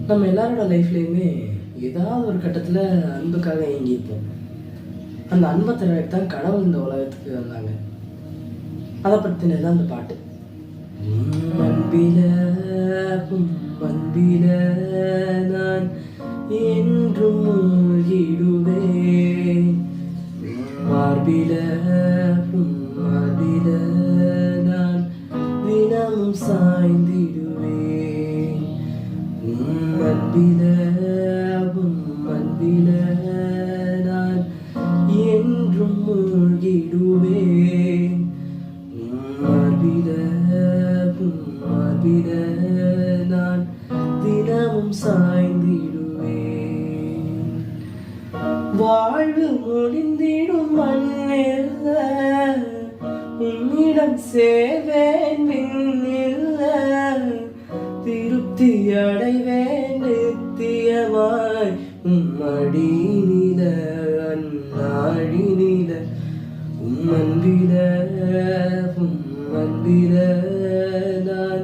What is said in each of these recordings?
நம்ம எல்லாரோட லைஃப்லேயுமே ஏதாவது ஒரு கட்டத்தில் அன்புக்காக ஏங்கியிருப்போம். அந்த அன்பை தரவைக்கு தான் கடவுள் இந்த உலகத்துக்கு வந்தாங்க. அதை பற்றினது தான் அந்த பாட்டு. அன்பில அன்பில நான் என்றும் மூழ்கிடுவேன். மார்பில மார்பில நான் தினமும் சாய்ந்திடுவேன். அன்பில அன்பில நான் என்றும் மூழ்கிடுவேன். மார்பில மார்பில நான் தினமும் சாய்ந்திடுவேன். வாழ்வு முடிந்திடும் மண்ணில்ல, உன்னிடம் சேர்வேன் விண்ணில்ல, திருப்தி அடைவேன் நித்தியமாய் உம்மடியினில அந்நாழினில. அன்பில அன்பில நான்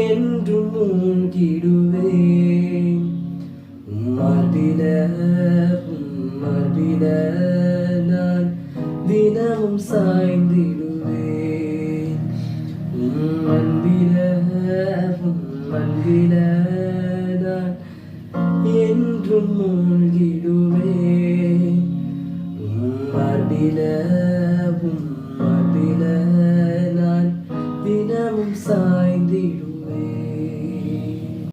என்றும் மூழ்கிடுவேன். மார்பில மார்பில நான் தினமும் சாய்ந்திடுவேன். அன்பில அன்பில